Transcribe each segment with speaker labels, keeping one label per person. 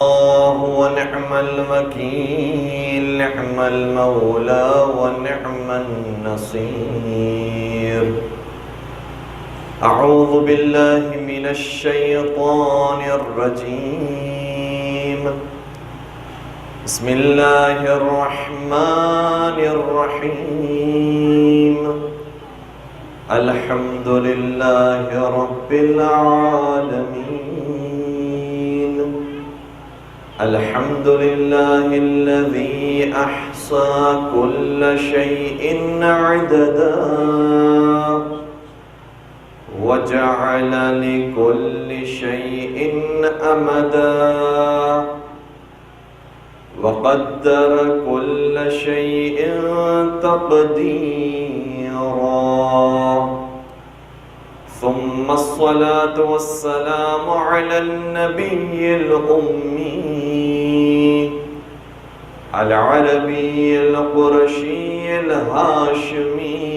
Speaker 1: ونعم الوكيل، نعم المولى ونعم النصير. أعوذ بالله من الشيطان الرجيم. بسم الله الرحمن الرحيم. الحمد لله رب العالمين. الحمد لله الذي أحصى كل شيء عددا وجعل لكل شيء أمدا وقدر كل شيء تقديرا. ثم الصلاة والسلام على النبي الأمي العربي القرشي الهاشمي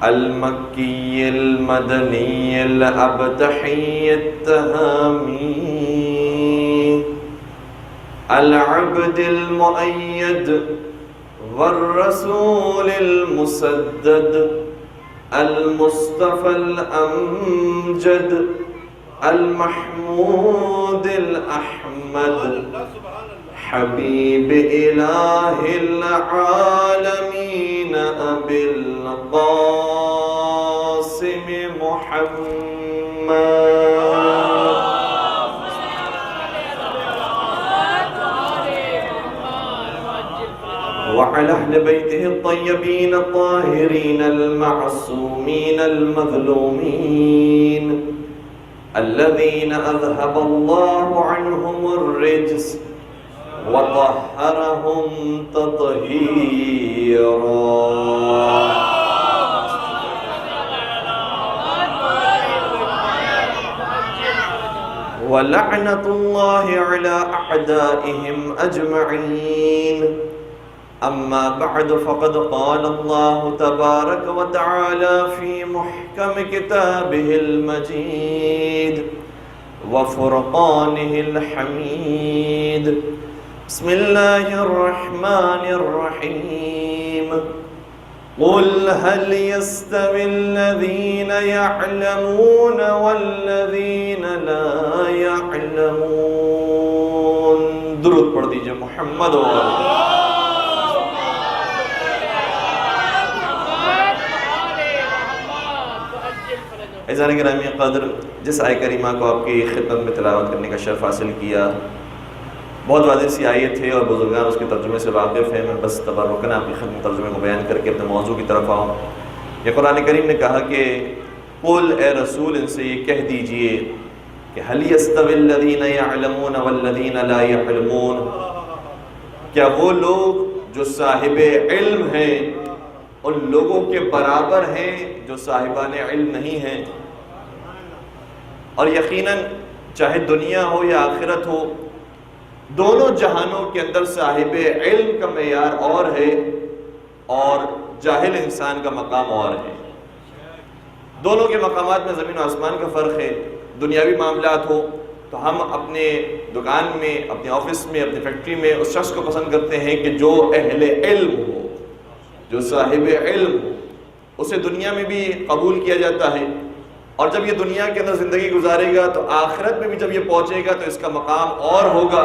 Speaker 1: المكي المدني الأبتحي التهامي العبد المؤيد والرسول المسدد المصطفى الأمجد المحمود الأحمد حبيب إله العالمين أبي القاسم محمد وعلى أهل بيته الطيبين الطاهرين المعصومين المظلومين الذين أذهب الله عنهم الرجس وطهرهم تطهيرا. ولعنة الله على أعدائهم أجمعين. أما بعد فقد قال الله تبارك وتعالى في محكم كتابه المجيد وفرقانه الحميد. بسم الله الرحمن الرحيم. قل هل يستوي الذين يعلمون والذين لا يعلمون. درود پڑھ دیجئے محمد و عزیزان گرامی قدر، جس آیت کریمہ کو آپ کی خدمت میں تلاوت کرنے کا شرف حاصل کیا، بہت واضح سی آیت ہے اور بزرگان اس کے ترجمے سے واقف ہیں. میں بس تبرکاً آپ کی خدمت ترجمے کو بیان کر کے اپنے موضوع کی طرف آؤں. یہ قرآن کریم نے کہا کہ قل اے رسول ان سے یہ کہہ دیجئے کہ هل يستوي الذين يعلمون والذين لا يعلمون، کیا وہ لوگ جو صاحب علم ہیں ان لوگوں کے برابر ہیں جو صاحبان علم نہیں ہیں؟ اور یقیناً چاہے دنیا ہو یا آخرت ہو، دونوں جہانوں کے اندر صاحب علم کا معیار اور ہے اور جاہل انسان کا مقام اور ہے. دونوں کے مقامات میں زمین و آسمان کا فرق ہے. دنیاوی معاملات ہو تو ہم اپنے دکان میں، اپنے آفس میں، اپنی فیکٹری میں اس شخص کو پسند کرتے ہیں کہ جو اہل علم ہو، جو صاحب علم ہو. اسے دنیا میں بھی قبول کیا جاتا ہے، اور جب یہ دنیا کے اندر زندگی گزارے گا تو آخرت میں بھی جب یہ پہنچے گا تو اس کا مقام اور ہوگا.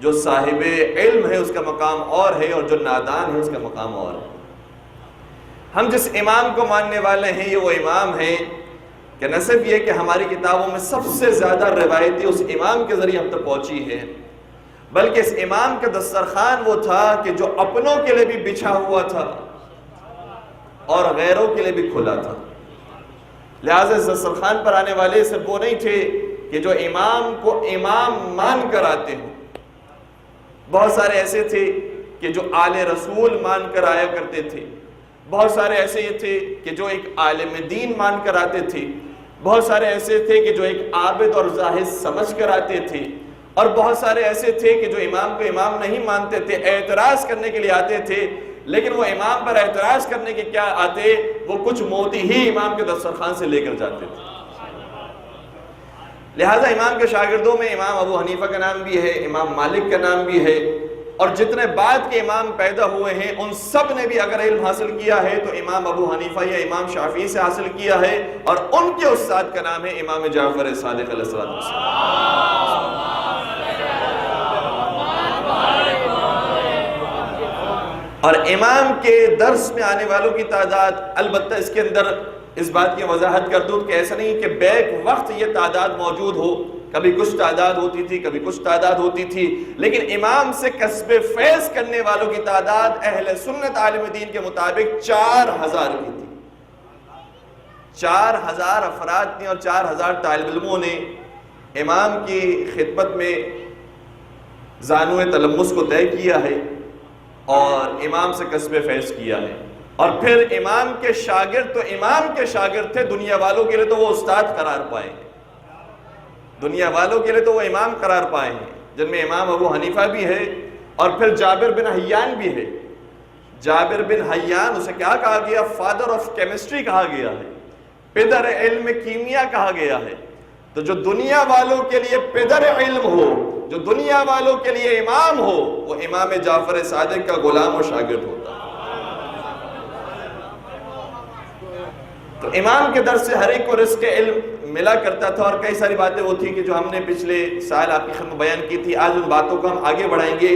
Speaker 1: جو صاحب علم ہے اس کا مقام اور ہے، اور جو نادان ہے اس کا مقام اور ہے. ہم جس امام کو ماننے والے ہیں یہ وہ امام ہیں کہ نہ صرف یہ کہ ہماری کتابوں میں سب سے زیادہ روایتیں اس امام کے ذریعے ہم تک پہنچی ہیں، بلکہ اس امام کا دسترخوان وہ تھا کہ جو اپنوں کے لیے بھی بچھا ہوا تھا اور غیروں کے لیے بھی کھلا تھا. لہٰذا اس دسترخوان پر آنے والے صرف وہ نہیں تھے کہ جو امام کو امام مان کر آتے ہوں. بہت سارے ایسے تھے کہ جو آل رسول مان کر آیا کرتے تھے، بہت سارے ایسے تھے کہ جو ایک عالم دین مان کر آتے تھے، بہت سارے ایسے تھے کہ جو ایک عابد اور زاہد سمجھ کر آتے تھے، اور بہت سارے ایسے تھے کہ جو امام کو امام نہیں مانتے تھے، اعتراض کرنے کے لیے آتے تھے. لیکن وہ امام پر اعتراض کرنے کے کیا آتے، وہ کچھ موتی ہی امام کے دسترخوان سے لے کر جاتے تھے. لہٰذا امام کے شاگردوں میں امام ابو حنیفہ کا نام بھی ہے، امام مالک کا نام بھی ہے، اور جتنے بعد کے امام پیدا ہوئے ہیں ان سب نے بھی اگر علم حاصل کیا ہے تو امام ابو حنیفہ یا امام شافعی سے حاصل کیا ہے، اور ان کے استاد کا نام ہے امام جعفر صادق علیہ السلام۔ اور امام کے درس میں آنے والوں کی تعداد، البتہ اس کے اندر اس بات کی وضاحت کر دوں کہ ایسا نہیں کہ بیک وقت یہ تعداد موجود ہو، کبھی کچھ تعداد ہوتی تھی، کبھی کچھ تعداد ہوتی تھی، لیکن امام سے کسب فیض کرنے والوں کی تعداد اہل سنت عالم دین کے مطابق 4000 کی تھی۔ 4000 افراد نے اور 4000 طالب علموں نے امام کی خدمت میں زانو تلمس کو طے کیا ہے اور امام سے کسب فیض کیا ہے۔ اور پھر امام کے شاگرد تو امام کے شاگرد تھے، دنیا والوں کے لیے تو وہ استاد قرار پائے ہیں، دنیا والوں کے لیے تو وہ امام قرار پائے ہیں، جن میں امام ابو حنیفہ بھی ہے اور پھر جابر بن حیان بھی ہے۔ جابر بن حیان اسے کیا کہا گیا؟ فادر آف کیمسٹری کہا گیا ہے، پدر علم کیمیا کہا گیا ہے۔ تو جو دنیا والوں کے لیے پدر علم ہو، جو دنیا والوں کے لیے امام ہو، وہ امام جعفر صادق کا غلام و شاگرد ہوتا ہے۔ تو امام کے درس سے ہر ایک کو رزق علم ملا کرتا تھا، اور کئی ساری باتیں وہ تھی کہ جو ہم نے پچھلے سال آپ کی خدمت بیان کی تھی، آج ان باتوں کو ہم آگے بڑھائیں گے۔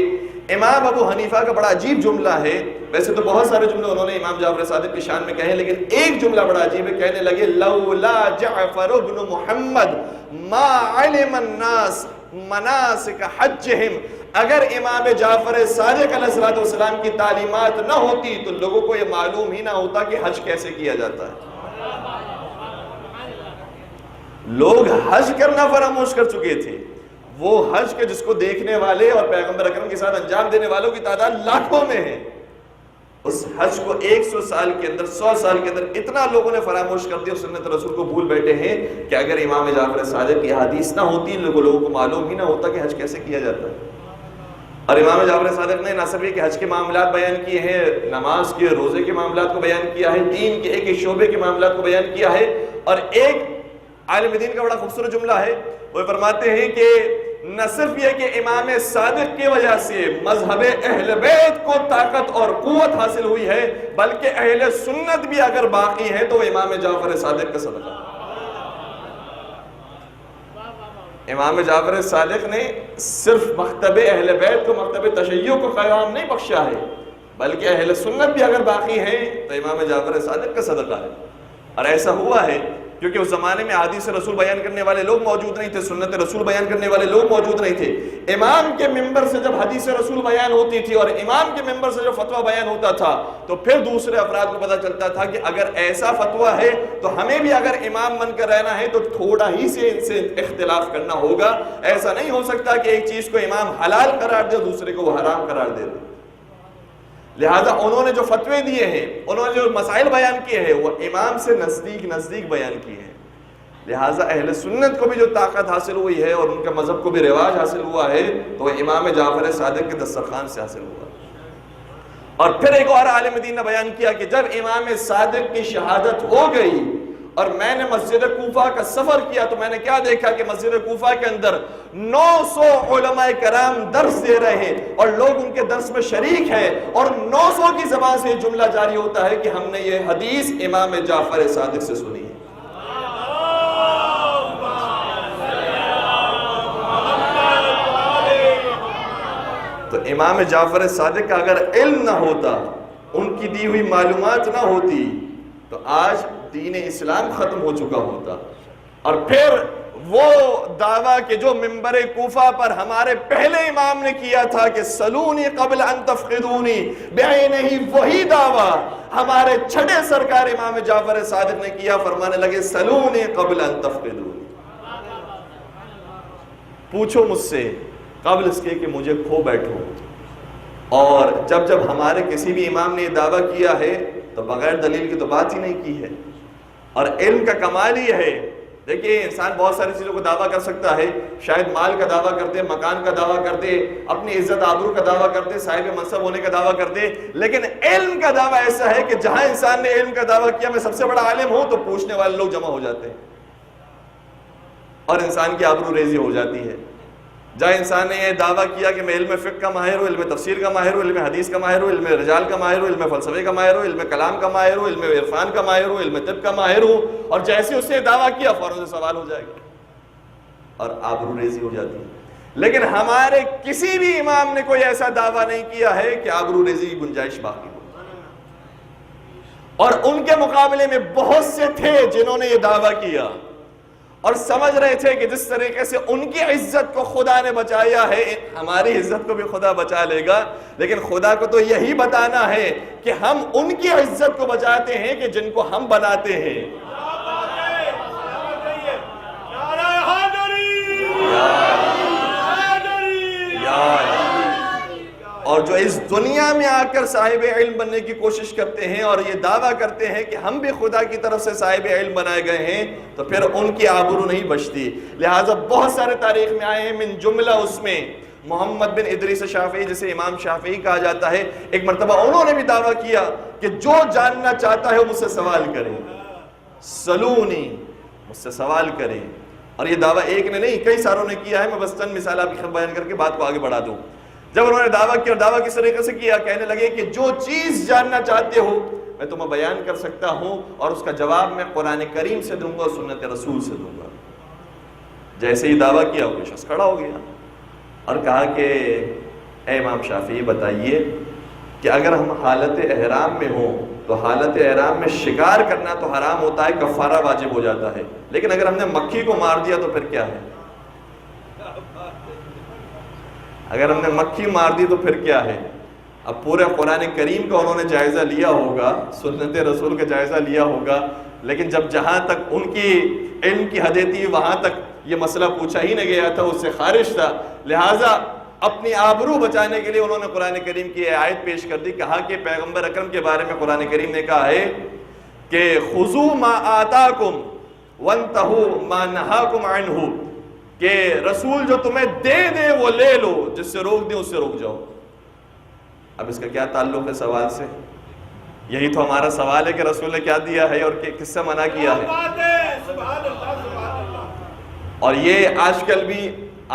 Speaker 1: امام ابو حنیفہ کا بڑا عجیب جملہ ہے، ویسے تو بہت سارے جملے انہوں نے امام جعفر صادق کی شان میں کہے، لیکن ایک جملہ بڑا عجیب ہے، کہنے لگے لولا جعفر ابن محمد ما علم الناس مناسک حجہم، اگر امام جعفر صادق علیہ السلام کی تعلیمات نہ ہوتی تو لوگوں کو یہ معلوم ہی نہ ہوتا کہ حج کیسے کیا جاتا ہے۔ لوگ حج کرنا فراموش کر چکے تھے، وہ حج کے جس کو دیکھنے والے اور پیغمبر اکرم کے ساتھ انجام دینے والوں کی تعداد لاکھوں میں ہے، اس حج کو 100 سال کے اندر 100 سال کے اندر اتنا لوگوں نے فراموش کر دیا، سنت رسول کو بھول بیٹھے ہیں کہ اگر امام جعفر صادق کی حدیث نہ ہوتی لوگوں کو معلوم ہی نہ ہوتا کہ حج کیسے کیا جاتا ہے۔ اور امام جعفر صادق نے نہ صرف کہ حج کے معاملات بیان کیے ہیں، نماز کے روزے کے معاملات کو بیان کیا ہے، دین کے ایک ایک شعبے کے معاملات کو بیان کیا ہے۔ اور ایک عالم دین کا بڑا خوبصورت جملہ ہے، وہ فرماتے ہیں کہ نہ صرف یہ کہ امام صادق کی وجہ سے مذہب اہل بیت کو طاقت اور قوت حاصل ہوئی ہے، بلکہ اہل سنت بھی اگر باقی ہیں تو وہ امام جعفر صادق کا صدقہ۔ امام جعفر صادق نے صرف مکتب اہل بیت کو، مکتب تشیع کو قیام نہیں بخشا ہے، بلکہ اہل سنت بھی اگر باقی ہیں تو امام جعفر صادق کا صدقہ ہے۔ اور ایسا ہوا ہے کیونکہ اس زمانے میں حدیث رسول بیان کرنے والے لوگ موجود نہیں تھے، سنت رسول بیان کرنے والے لوگ موجود نہیں تھے۔ امام کے منبر سے جب حدیث رسول بیان ہوتی تھی اور امام کے منبر سے جو فتویٰ بیان ہوتا تھا تو پھر دوسرے افراد کو پتہ چلتا تھا کہ اگر ایسا فتویٰ ہے تو ہمیں بھی اگر امام بن کر رہنا ہے تو تھوڑا ہی سے ان سے اختلاف کرنا ہوگا۔ ایسا نہیں ہو سکتا کہ ایک چیز کو امام حلال قرار دے دوسرے کو وہ حرام قرار دے دے۔ لہذا انہوں نے جو فتوے دیے ہیں، انہوں نے جو مسائل بیان کیے ہیں، وہ امام سے نزدیک بیان کیے ہیں۔ لہٰذا اہل سنت کو بھی جو طاقت حاصل ہوئی ہے اور ان کے مذہب کو بھی رواج حاصل ہوا ہے تو وہ امام جعفر صادق کے دسترخوان سے حاصل ہوا۔ اور پھر ایک اور عالم دین نے بیان کیا کہ جب امام صادق کی شہادت ہو گئی اور میں نے مسجد کوفہ کا سفر کیا تو میں نے کیا دیکھا کہ مسجد کوفہ کے اندر 900 علماء کرام درس دے رہے ہیں اور لوگ ان کے درس میں شریک ہیں، اور 900 کی زبان سے جملہ جاری ہوتا ہے کہ ہم نے یہ حدیث امام جعفر صادق سے سنی ہے۔ تو امام جعفر صادق کا اگر علم نہ ہوتا، ان کی دی ہوئی معلومات نہ ہوتی تو آج دین اسلام ختم ہو چکا ہوتا۔ اور پھر وہ دعویٰ کہ جو منبر کوفہ پر ہمارے پہلے امام نے کیا تھا کہ سلونی قبل ان تفقدونی، بعینہی وہی دعویٰ ہمارے چھٹے سرکار امام جعفر صادق نے کیا، فرمانے لگے سلونی قبل ان تفقدونی، پوچھو مجھ سے قبل اس کے کہ مجھے کھو بیٹھو۔ اور جب ہمارے کسی بھی امام نے یہ دعویٰ کیا ہے تو بغیر دلیل کی تو بات ہی نہیں کی ہے۔ اور علم کا کمال یہ ہے، دیکھیے انسان بہت ساری چیزوں کو دعویٰ کر سکتا ہے، شاید مال کا دعویٰ کرتے، مکان کا دعویٰ کرتے، اپنی عزت آبرو کا دعویٰ کرتے، صاحب منصب ہونے کا دعویٰ کرتے، لیکن علم کا دعویٰ ایسا ہے کہ جہاں انسان نے علم کا دعویٰ کیا میں سب سے بڑا عالم ہوں تو پوچھنے والے لوگ جمع ہو جاتے ہیں۔ اور انسان کی آبرو ریزی ہو جاتی ہے۔ جہاں انسان نے یہ دعویٰ کیا کہ میں علم فقہ کا ماہر ہوں، علم تفسیر کا ماہر ہوں، علم حدیث کا ماہر ہوں، علم رجال کا ماہر ہوں، علم فلسفے کا ماہر ہوں، علم کلام کا ماہر ہوں، علم عرفان کا ماہر ہوں، علم طب کا ماہر ہوں، اور جیسے اس نے دعویٰ کیا فوراً سے سوال ہو جائے گا اور آبرو ریزی ہو جاتی ہے۔ لیکن ہمارے کسی بھی امام نے کوئی ایسا دعویٰ نہیں کیا ہے کہ آبرو ریزی کی گنجائش باقی ہو، اور ان کے مقابلے میں بہت سے تھے جنہوں نے یہ دعویٰ کیا اور سمجھ رہے تھے کہ جس طریقے سے ان کی عزت کو خدا نے بچایا ہے ہماری عزت کو بھی خدا بچا لے گا، لیکن خدا کو تو یہی بتانا ہے کہ ہم ان کی عزت کو بچاتے ہیں کہ جن کو ہم بناتے ہیں۔ اور جو اس دنیا میں آ کر صاحب علم بننے کی کوشش کرتے ہیں اور یہ دعویٰ کرتے ہیں کہ ہم بھی خدا کی طرف سے صاحب علم بنائے گئے ہیں، تو پھر ان کی آبرو نہیں بچتی۔ لہٰذا بہت سارے تاریخ میں آئے ہیں، من جملہ اس میں محمد بن ادریس شافعی، جسے امام شافعی کہا جاتا ہے، ایک مرتبہ انہوں نے بھی دعویٰ کیا کہ جو جاننا چاہتا ہے وہ مجھ سے سوال کرے، سلونی، مجھ سے سوال کرے۔ اور یہ دعویٰ ایک نے نہیں کئی ساروں نے کیا ہے، میں بس چند مثال آپ کی خدمت بیان کر کے بات کو آگے بڑھا دوں۔ جب انہوں نے دعویٰ کیا، اور دعویٰ کس طریقے سے کیا، کہنے لگے کہ جو چیز جاننا چاہتے ہو میں تمہیں بیان کر سکتا ہوں، اور اس کا جواب میں قرآن کریم سے دوں گا اور سنت رسول سے دوں گا۔ جیسے ہی دعویٰ کیا وہ شخص کھڑا ہو گیا اور کہا کہ اے امام شافعی بتائیے کہ اگر ہم حالت احرام میں ہوں تو حالت احرام میں شکار کرنا تو حرام ہوتا ہے، کفارہ واجب ہو جاتا ہے، لیکن اگر ہم نے مکھی کو مار دیا تو پھر کیا ہے؟ اگر ہم نے مکھی مار دی تو پھر کیا ہے؟ اب پورے قرآن کریم کا انہوں نے جائزہ لیا ہوگا، سنت رسول کا جائزہ لیا ہوگا، لیکن جب جہاں تک ان کی علم کی حدیں تھی وہاں تک یہ مسئلہ پوچھا ہی نہیں گیا تھا، اس سے خارج تھا۔ لہٰذا اپنی آبرو بچانے کے لیے انہوں نے قرآن کریم کی آیت پیش کر دی، کہا کہ پیغمبر اکرم کے بارے میں قرآن کریم نے کہا ہے کہ خُذُوا مَا آتَاكُمْ وَانْتَهُوا مَا نَهَاكُمْ عَنْهُ، کہ رسول جو تمہیں دے دے وہ لے لو، جس سے روک دیں اس سے روک جاؤ۔ اب اس کا کیا تعلق ہے سوال سے؟ یہی تو ہمارا سوال ہے کہ رسول نے کیا دیا ہے اور کس سے منع کیا ہے۔ اور یہ آج کل بھی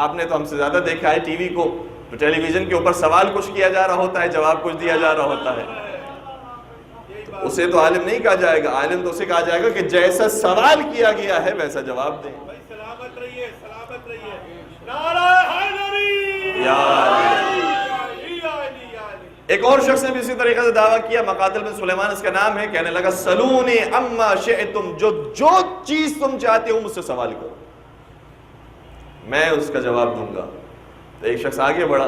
Speaker 1: آپ نے تو ہم سے زیادہ دیکھا ہے ٹی وی کو، تو ٹیلی ویژن کے اوپر سوال کچھ کیا جا رہا ہوتا ہے، جواب کچھ دیا جا رہا ہوتا ہے۔ اسے تو عالم نہیں کہا جائے گا، عالم تو اسے کہا جائے گا کہ جیسا سوال کیا گیا ہے ویسا جواب دیں۔ ایک اور شخص نے بھی اسی طریقے سے دعویٰ کیا، مقاتل بن سلیمان اس کا نام ہے، کہنے لگا سلونی اما شئتم، جو چیز تم چاہتے ہو مجھ سے سوال کرو، میں اس کا جواب دوں گا۔ تو ایک شخص آگے بڑھا،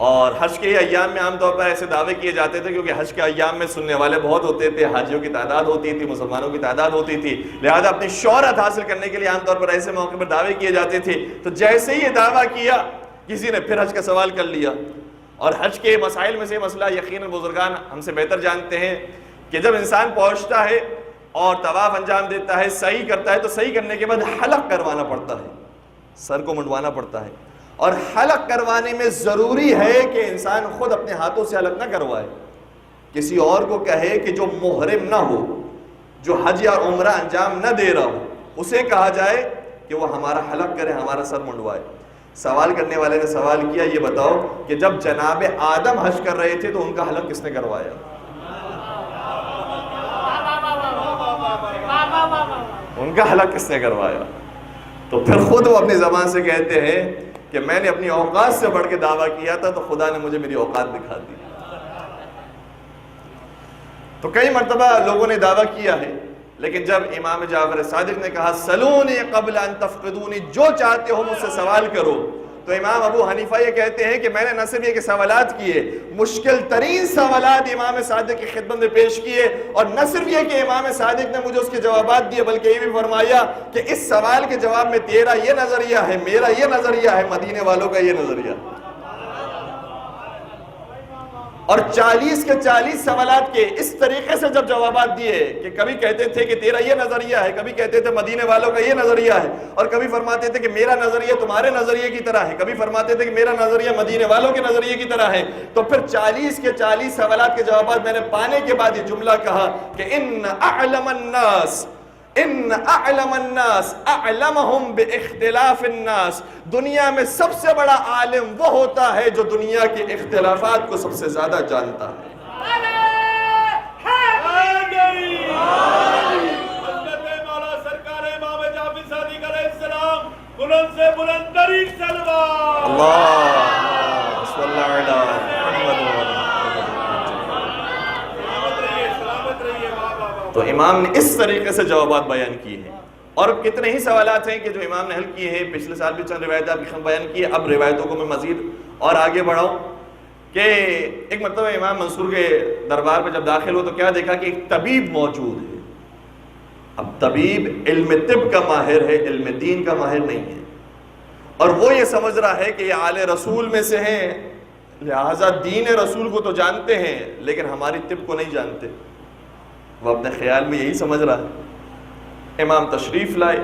Speaker 1: اور حج کے ایام میں عام طور پر ایسے دعوے کیے جاتے تھے کیونکہ حج کے ایام میں سننے والے بہت ہوتے تھے، حاجیوں کی تعداد ہوتی تھی، مسلمانوں کی تعداد ہوتی تھی، لہذا اپنی شہرت حاصل کرنے کے لیے عام طور پر ایسے موقع پر دعوے کیے جاتے تھے۔ تو جیسے ہی یہ دعویٰ کیا کسی نے پھر حج کا سوال کر لیا، اور حج کے مسائل میں سے مسئلہ یقیناً بزرگان ہم سے بہتر جانتے ہیں کہ جب انسان پہنچتا ہے اور طواف انجام دیتا ہے، سعی کرتا ہے، تو سعی کرنے کے بعد حلق کروانا پڑتا ہے، سر کو منڈوانا پڑتا ہے، اور حلق کروانے میں ضروری ہے کہ انسان خود اپنے ہاتھوں سے حلق نہ کروائے، کسی اور کو کہے کہ جو محرم نہ ہو، جو حج یا عمرہ انجام نہ دے رہا ہو، اسے کہا جائے کہ وہ ہمارا حلق کرے، ہمارا سر منڈوائے۔ سوال کرنے والے نے سوال کیا، یہ بتاؤ کہ جب جناب آدم حج کر رہے تھے تو ان کا حلق کس نے کروایا؟ ان کا حلق کس نے کروایا؟ تو پھر خود وہ اپنی زبان سے کہتے ہیں کہ میں نے اپنی اوقات سے بڑھ کے دعویٰ کیا تھا تو خدا نے مجھے میری اوقات دکھا دی۔ تو کئی مرتبہ لوگوں نے دعویٰ کیا ہے، لیکن جب امام جعفر صادق نے کہا سلونی قبل ان تفقدونی، جو چاہتے ہو مجھ سے سوال کرو، تو امام ابو حنیفہ یہ کہتے ہیں کہ میں نے نہ صرف یہ کہ سوالات کیے، مشکل ترین سوالات امام صادق کی خدمت میں پیش کیے، اور نہ صرف یہ کہ امام صادق نے مجھے اس کے جوابات دیے، بلکہ یہ بھی فرمایا کہ اس سوال کے جواب میں تیرا یہ نظریہ ہے، میرا یہ نظریہ ہے، مدینے والوں کا یہ نظریہ۔ اور 40 کے 40 سوالات کے اس طریقے سے جب جوابات دیے کہ کبھی کہتے تھے کہ تیرا یہ نظریہ ہے، کبھی کہتے تھے مدینے والوں کا یہ نظریہ ہے، اور کبھی فرماتے تھے کہ میرا نظریہ تمہارے نظریے کی طرح ہے، کبھی فرماتے تھے کہ میرا نظریہ مدینے والوں کے نظریے کی طرح ہے، تو پھر 40 کے 40 سوالات کے جوابات میں نے پانے کے بعد یہ جملہ کہا کہ ان اعلم الناس ان اعلم الناس اعلمهم باختلاف الناس، دنیا میں سب سے بڑا عالم وہ ہوتا ہے جو دنیا کے اختلافات کو سب سے زیادہ جانتا ہے۔
Speaker 2: بلند سے بلند ترین سلوات
Speaker 1: اللہ صلی اللہ علیہ تو امام نے اس طریقے سے جوابات بیان کیے ہیں، اور کتنے ہی سوالات ہیں کہ جو امام نے حل کیے ہیں۔ پچھلے سال بھی چند روایتیں آپ کی بیان کی، اب روایتوں کو میں مزید اور آگے بڑھاؤں کہ ایک مرتبہ امام منصور کے دربار پہ جب داخل ہو تو کیا دیکھا کہ ایک طبیب موجود ہے۔ اب طبیب علم طب کا ماہر ہے، علم دین کا ماہر نہیں ہے، اور وہ یہ سمجھ رہا ہے کہ یہ آل رسول میں سے ہیں، لہٰذا دین رسول کو تو جانتے ہیں لیکن ہماری طب کو نہیں جانتے۔ وہ اپنے خیال میں یہی سمجھ رہا ہے۔ امام تشریف لائے،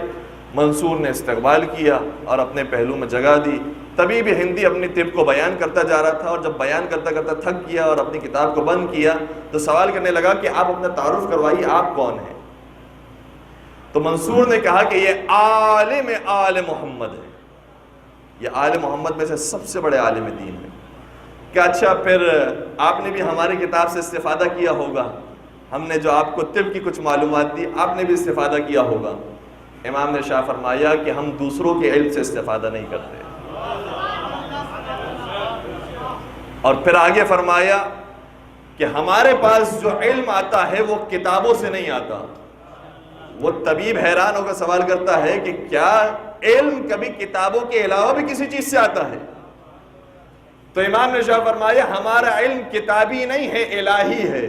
Speaker 1: منصور نے استقبال کیا اور اپنے پہلو میں جگہ دی۔ طبیب ہندی اپنی طب کو بیان کرتا جا رہا تھا، اور جب بیان کرتا کرتا تھک گیا اور اپنی کتاب کو بند کیا تو سوال کرنے لگا کہ آپ اپنا تعارف کروائیے، آپ کون ہیں؟ تو منصور نے کہا کہ یہ عالم آل محمد ہے، یہ آل محمد میں سے سب سے بڑے عالم دین ہے۔ کہ اچھا پھر آپ نے بھی ہماری کتاب سے استفادہ کیا ہوگا، ہم نے جو آپ کو طب کی کچھ معلومات دی آپ نے بھی استفادہ کیا ہوگا۔ امام نے شاہ فرمایا کہ ہم دوسروں کے علم سے استفادہ نہیں کرتے، اور پھر آگے فرمایا کہ ہمارے پاس جو علم آتا ہے وہ کتابوں سے نہیں آتا۔ وہ طبیب حیران ہو کر سوال کرتا ہے کہ کیا علم کبھی کتابوں کے علاوہ بھی کسی چیز سے آتا ہے؟ تو امام نے شاہ فرمایا ہمارا علم کتابی نہیں ہے، الہی ہے۔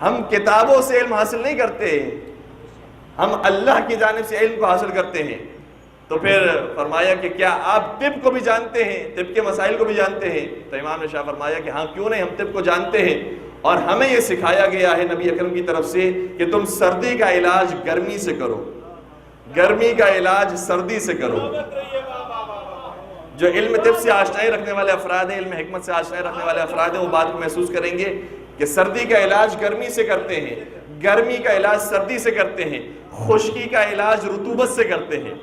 Speaker 1: ہم کتابوں سے علم حاصل نہیں کرتے، ہم اللہ کی جانب سے علم کو حاصل کرتے ہیں۔ تو پھر فرمایا کہ کیا آپ طب کو بھی جانتے ہیں، طب کے مسائل کو بھی جانتے ہیں؟ تو امام نے شاہ فرمایا کہ ہاں کیوں نہیں، ہم طب کو جانتے ہیں، اور ہمیں یہ سکھایا گیا ہے نبی اکرم کی طرف سے کہ تم سردی کا علاج گرمی سے کرو، گرمی کا علاج سردی سے کرو۔ جو علم طب سے آشنائی رکھنے والے افراد ہیں، علم حکمت سے آشنائی رکھنے والے افراد ہیں، وہ بات کو محسوس کریں گے کہ سردی کا علاج گرمی سے کرتے ہیں، گرمی کا علاج سردی سے کرتے ہیں، خشکی کا علاج رطوبت سے کرتے ہیں،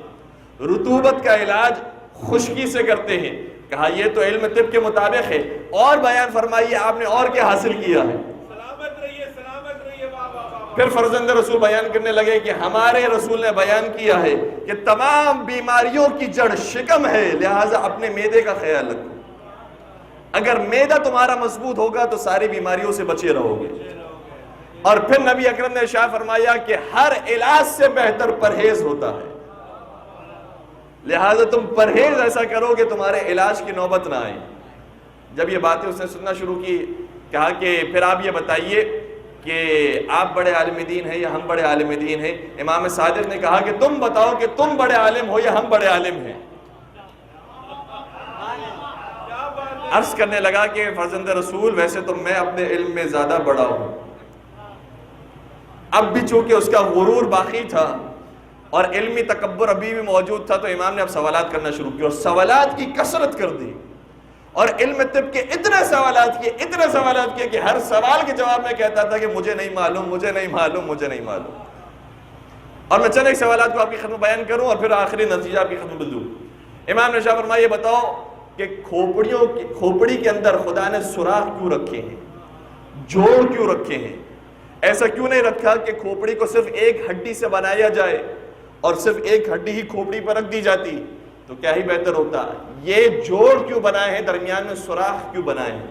Speaker 1: رطوبت کا علاج خشکی سے کرتے ہیں۔ کہا یہ تو علم طب کے مطابق ہے، اور بیان فرمائیے آپ نے اور کیا حاصل کیا ہے؟
Speaker 2: سلامت رہیے بابا۔
Speaker 1: پھر فرزند رسول بیان کرنے لگے کہ ہمارے رسول نے بیان کیا ہے کہ تمام بیماریوں کی جڑ شکم ہے، لہٰذا اپنے معدے کا خیال رکھو۔ اگر معدہ تمہارا مضبوط ہوگا تو ساری بیماریوں سے بچے رہو گے۔ اور پھر نبی اکرم نے ارشاد فرمایا کہ ہر علاج سے بہتر پرہیز ہوتا ہے، لہٰذا تم پرہیز ایسا کرو کہ تمہارے علاج کی نوبت نہ آئے۔ جب یہ باتیں اس نے سننا شروع کی، کہا کہ پھر آپ یہ بتائیے کہ آپ بڑے عالم دین ہیں یا ہم بڑے عالم دین ہیں؟ امام صادق نے کہا کہ تم بتاؤ کہ تم بڑے عالم ہو یا ہم بڑے عالم ہیں؟ عرض کرنے لگا کہ فرزند رسول ویسے تو میں اپنے علم میں زیادہ بڑا ہوں، اب بھی چونکہ اس کا غرور باقی تھا اور علمی تکبر ابھی بھی موجود تھا، تو امام نے اب سوالات کرنا شروع کیا، اور سوالات کی کثرت کر دی، اور علم طب کے اتنے سوالات کیے کہ ہر سوال کے جواب میں کہتا تھا کہ مجھے نہیں معلوم، مجھے نہیں معلوم، مجھے نہیں معلوم۔ اور میں چند ایک سوالات کو آپ کی خدمت بیان کروں اور پھر آخری نتیجہ آپ کی خدمت دوں۔ امام نے شاہ فرمایا یہ بتاؤ کہ کھوپڑی کے اندر خدا نے سوراخ کیوں رکھے ہیں، جوڑ کیوں رکھے ہیں؟ ایسا کیوں نہیں رکھا کہ کھوپڑی کو صرف ایک ہڈی سے بنایا جائے اور صرف ایک ہڈی ہی کھوپڑی پر رکھ دی جاتی تو کیا ہی بہتر ہوتا؟ یہ جوڑ کیوں بنائے ہیں، درمیان میں سوراخ کیوں بنائے ہیں؟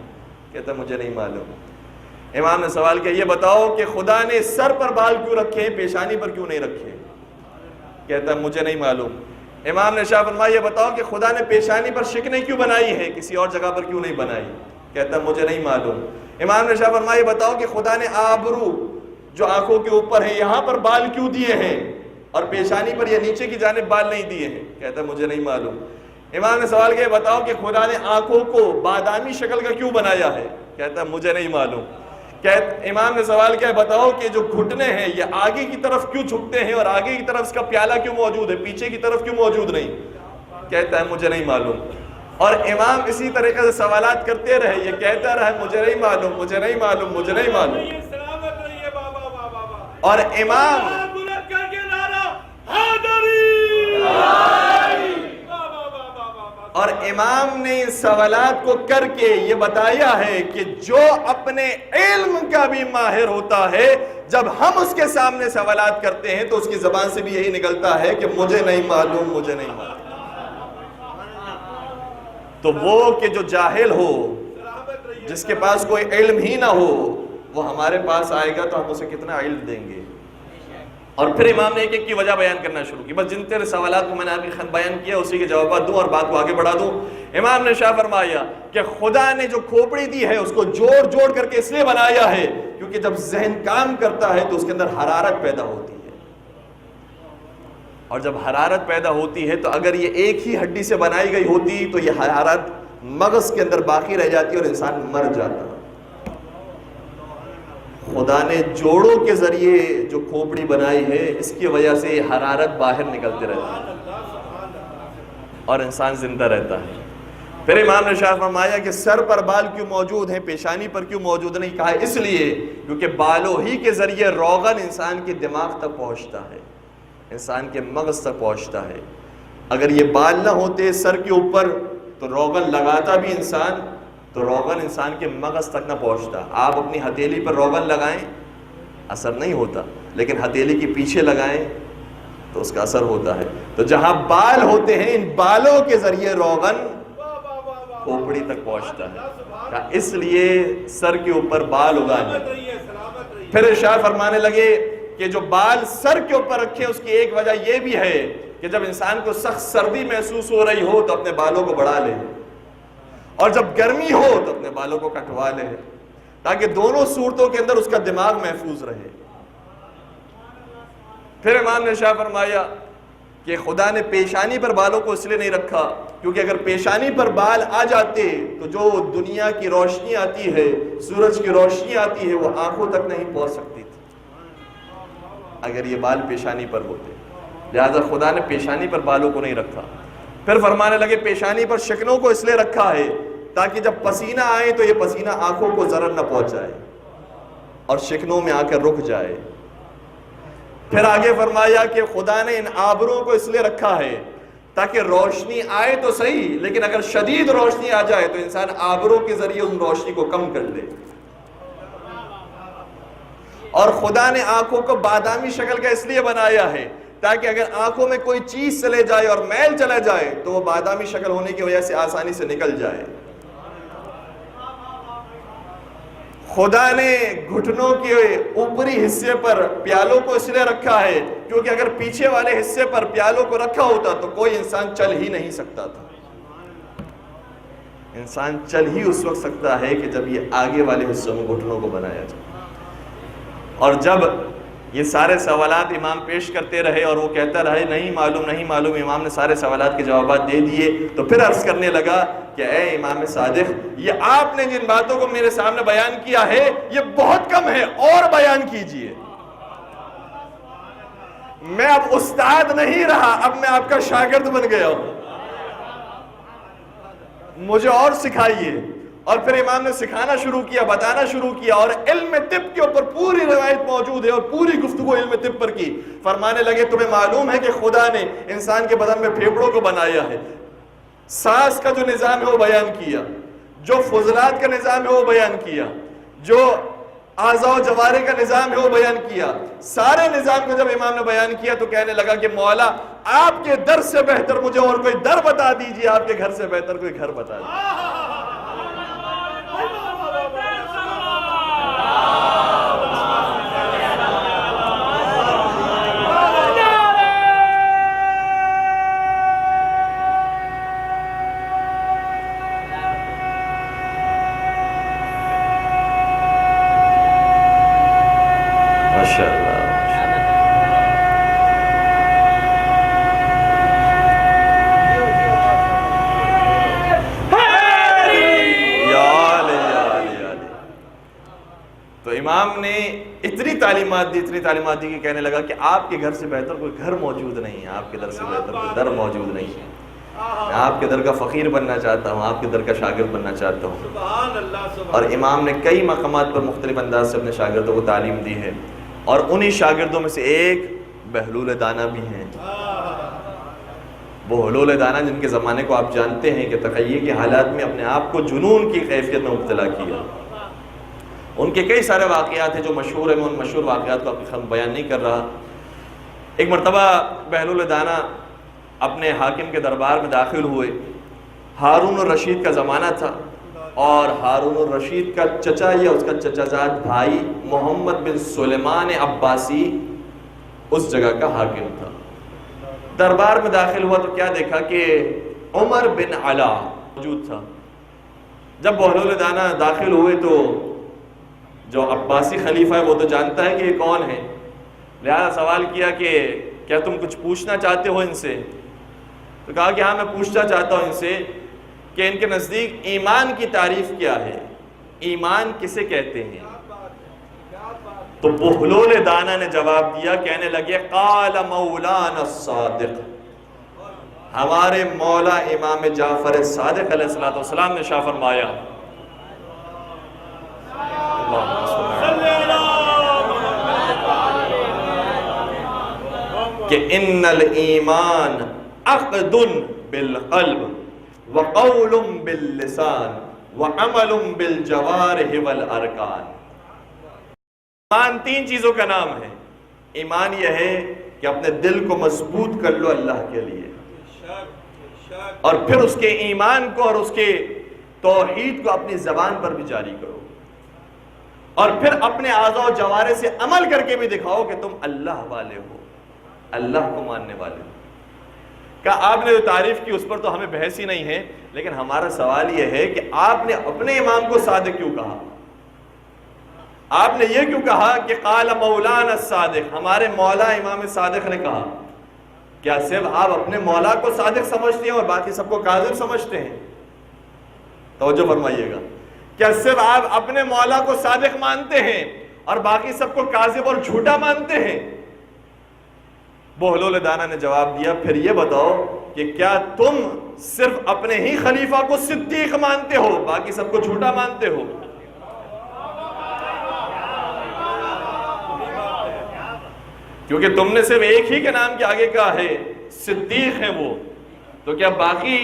Speaker 1: کہتا مجھے نہیں معلوم۔ امام نے سوال کیا یہ بتاؤ کہ خدا نے سر پر بال کیوں رکھے ہیں، پیشانی پر کیوں نہیں رکھے؟ کہتا مجھے نہیں معلوم۔ امام نے شاہ فرمایا یہ بتاؤ کہ خدا نے پیشانی پر شکنیں کیوں بنائی ہیں، کسی اور جگہ پر کیوں نہیں بنائی؟ کہتا مجھے نہیں معلوم۔ امام نے شاہ فرمایا یہ بتاؤ کہ خدا نے آبرو جو آنکھوں کے اوپر ہے یہاں پر بال کیوں دیے ہیں اور پیشانی پر یا نیچے کی جانب بال نہیں دیے ہیں؟ کہتا مجھے نہیں معلوم۔ امام نے سوال کیا بتاؤ کہ خدا نے آنکھوں کو بادامی شکل کا کیوں بنایا ہے؟ کہتا مجھے نہیں معلوم۔ امام نے سوال کیا بتاؤ کہ جو گھٹنے ہیں یہ آگے کی طرف کیوں جھکتے ہیں اور آگے کی طرف اس کا پیالہ کیوں موجود ہے، پیچھے کی طرف کیوں موجود نہیں؟ کہتا ہے مجھے نہیں معلوم۔ اور امام اسی طریقے سے سوالات کرتے رہے، یہ کہتا رہا مجھے نہیں معلوم، مجھے نہیں معلوم، مجھے نہیں معلوم۔ اور امام
Speaker 2: بلند کر کے نعرہ حیدری،
Speaker 1: اور امام نے ان سوالات کو کر کے یہ بتایا ہے کہ جو اپنے علم کا بھی ماہر ہوتا ہے، جب ہم اس کے سامنے سوالات کرتے ہیں تو اس کی زبان سے بھی یہی نکلتا ہے کہ مجھے نہیں معلوم، مجھے نہیں معلوم۔ تو وہ کہ جو جاہل ہو، جس کے پاس کوئی علم ہی نہ ہو، وہ ہمارے پاس آئے گا تو ہم اسے کتنا علم دیں گے۔ اور پھر امام نے ایک ایک کی وجہ بیان کرنا شروع کی۔ بس جن تیرے سوالات کو میں نے آپ کی خط بیان کیا اسی کے جوابات دوں اور بات کو آگے بڑھا دوں۔ امام نے شاہ فرمایا کہ خدا نے جو کھوپڑی دی ہے اس کو جوڑ جوڑ کر کے اس لیے بنایا ہے کیونکہ جب ذہن کام کرتا ہے تو اس کے اندر حرارت پیدا ہوتی ہے، اور جب حرارت پیدا ہوتی ہے تو اگر یہ ایک ہی ہڈی سے بنائی گئی ہوتی تو یہ حرارت مغز کے اندر باقی رہ جاتی اور انسان مر جاتا۔ خدا نے جوڑوں کے ذریعے جو کھوپڑی بنائی ہے اس کی وجہ سے حرارت باہر نکلتے رہتی ہے اور انسان زندہ رہتا ہے۔ پھر امام نے شاہ فرمایا کہ سر پر بال کیوں موجود ہیں، پیشانی پر کیوں موجود نہیں؟ کہا اس لیے کیونکہ بالوں ہی کے ذریعے روغن انسان کے دماغ تک پہنچتا ہے، انسان کے مغز تک پہنچتا ہے۔ اگر یہ بال نہ ہوتے سر کے اوپر تو روغن لگاتا بھی انسان تو روغن انسان کے مغز تک نہ پہنچتا۔ آپ اپنی ہتھیلی پر روغن لگائیں اثر نہیں ہوتا، لیکن ہتھیلی کے پیچھے لگائیں تو اس کا اثر ہوتا ہے۔ تو جہاں بال ہوتے ہیں ان بالوں کے ذریعے روغن کھوپڑی تک پہنچتا ہے، اس لیے سر کے اوپر بال اگائیں۔ پھر ارشاد فرمانے لگے کہ جو بال سر کے اوپر رکھے اس کی ایک وجہ یہ بھی ہے کہ جب انسان کو سخت سردی محسوس ہو رہی ہو تو اپنے بالوں کو بڑھا لے، اور جب گرمی ہو تو اپنے بالوں کو کٹوا لے، تاکہ دونوں صورتوں کے اندر اس کا دماغ محفوظ رہے۔ پھر امام نے شاہ فرمایا کہ خدا نے پیشانی پر بالوں کو اس لیے نہیں رکھا کیونکہ اگر پیشانی پر بال آ جاتے تو جو دنیا کی روشنی آتی ہے، سورج کی روشنی آتی ہے، وہ آنکھوں تک نہیں پہنچ سکتی تھی اگر یہ بال پیشانی پر ہوتے، لہذا خدا نے پیشانی پر بالوں کو نہیں رکھا۔ پھر فرمانے لگے پیشانی پر شکنوں کو اس لیے رکھا ہے تاکہ جب پسینہ آئے تو یہ پسینہ آنکھوں کو ضرر نہ پہنچائے اور شکنوں میں آ کر رک جائے۔ پھر آگے فرمایا کہ خدا نے ان آبروں کو اس لیے رکھا ہے تاکہ روشنی آئے تو صحیح، لیکن اگر شدید روشنی آ جائے تو انسان آبروں کے ذریعے ان روشنی کو کم کر لے۔ اور خدا نے آنکھوں کو بادامی شکل کا اس لیے بنایا ہے تاکہ اگر آنکھوں میں کوئی چیز چلے جائے اور میل چلا جائے تو وہ بادامی شکل ہونے کی وجہ سے آسانی سے نکل جائے۔ خدا نے گھٹنوں کے اوپری حصے پر پیالوں کو اس لیے رکھا ہے کیونکہ اگر پیچھے والے حصے پر پیالوں کو رکھا ہوتا تو کوئی انسان چل ہی نہیں سکتا تھا۔ انسان چل ہی اس وقت سکتا ہے کہ جب یہ آگے والے حصوں میں گھٹنوں کو بنایا جائے۔ اور جب یہ سارے سوالات امام پیش کرتے رہے اور وہ کہتا رہے نہیں معلوم نہیں معلوم، امام نے سارے سوالات کے جوابات دے دیے تو پھر عرض کرنے لگا کہ اے امام صادق، یہ آپ نے جن باتوں کو میرے سامنے بیان کیا ہے یہ بہت کم ہے، اور بیان کیجئے۔ میں اب استاد نہیں رہا، اب میں آپ کا شاگرد بن گیا ہوں، مجھے اور سکھائیے۔ اور پھر امام نے سکھانا شروع کیا، بتانا شروع کیا، اور علم طب کے اوپر پوری روایت موجود ہے اور پوری گفتگو علم طب پر کی۔ فرمانے لگے تمہیں معلوم ہے کہ خدا نے انسان کے بدن میں پھیپھڑوں کو بنایا ہے، سانس کا جو نظام ہے وہ بیان کیا، جو فضلات کا نظام ہے وہ بیان کیا، جو اعضاء و جوارح کا نظام ہے وہ بیان کیا۔ سارے نظام کو جب امام نے بیان کیا تو کہنے لگا کہ مولا آپ کے در سے بہتر مجھے اور کوئی در بتا دیجئے، آپ کے گھر سے بہتر کوئی گھر بتا دیجئے۔ امام نے اتنی تعلیمات دی کہ کہنے لگا کہ آپ کے گھر سے بہتر کوئی گھر موجود نہیں ہے، آپ کے در سے بہتر کوئی در موجود نہیں ہے۔ میں آپ کے در کا فقیر بننا چاہتا ہوں، آپ کے در کا شاگرد بننا چاہتا ہوں۔ اور امام نے کئی مقامات پر مختلف انداز سے اپنے شاگردوں کو تعلیم دی ہے۔ اور انہی شاگردوں میں سے ایک بہلول دانا بھی ہیں، وہ بہلول دانا جن کے زمانے کو آپ جانتے ہیں کہ تقیہ کے حالات میں اپنے آپ کو جنون کی کیفیت میں مبتلا کیا۔ ان کے کئی سارے واقعات ہیں جو مشہور ہیں، میں ان مشہور واقعات کو آپ کے خدمت بیان نہیں کر رہا۔ ایک مرتبہ بہلول دانا اپنے حاکم کے دربار میں داخل ہوئے، ہارون الرشید کا زمانہ تھا، اور ہارون الرشید کا چچا یا اس کا چچا زاد بھائی محمد بن سلیمان عباسی اس جگہ کا حاکم تھا۔ دربار میں داخل ہوا تو کیا دیکھا کہ عمر بن علا موجود تھا۔ جب بہلول دانا داخل ہوئے تو جو عباسی خلیفہ ہے وہ تو جانتا ہے کہ یہ کون ہے، لہذا سوال کیا کہ کیا تم کچھ پوچھنا چاہتے ہو ان سے؟ تو کہا کہ ہاں میں پوچھنا چاہتا ہوں ان سے کہ ان کے نزدیک ایمان کی تعریف کیا ہے، ایمان کسے کہتے ہیں؟ تو بہلول دانا نے جواب دیا، کہنے لگے قال مولانا الصادق، ہمارے مولا امام جعفر صادق علیہ السلام نے شاہ فرمایا کہ ان الایمان عقد بالقلب وقول باللسان وعمل بالجوارح والارکان۔ ایمان تین چیزوں کا نام ہے۔ ایمان یہ ہے کہ اپنے دل کو مضبوط کر لو اللہ کے لیے، اور پھر اس کے ایمان کو اور اس کے توحید کو اپنی زبان پر بھی جاری کرو، اور پھر اپنے اعضاء و جوارح سے عمل کر کے بھی دکھاؤ کہ تم اللہ والے ہو، اللہ کو ماننے والے ہو۔ کہ آپ نے جو تعریف کی اس پر تو ہمیں بحث ہی نہیں ہے، لیکن ہمارا سوال یہ ہے کہ آپ نے اپنے امام کو صادق کیوں کہا؟ آپ نے یہ کیوں کہا کہ قال مولانا الصادق، ہمارے مولا امام صادق نے کہا؟ کیا صرف آپ اپنے مولا کو صادق سمجھتے ہیں اور باقی سب کو کاذب سمجھتے ہیں؟ توجہ فرمائیے گا، کیا صرف آپ اپنے مولا کو صادق مانتے ہیں اور باقی سب کو کاذب اور جھوٹا مانتے ہیں؟ بہلول دانا نے جواب دیا، پھر یہ بتاؤ کہ کیا تم صرف اپنے ہی خلیفہ کو صدیق مانتے ہو، باقی سب کو جھوٹا مانتے ہو؟ کیونکہ تم نے صرف ایک ہی کے نام کے آگے کہا ہے صدیق ہیں وہ، تو کیا باقی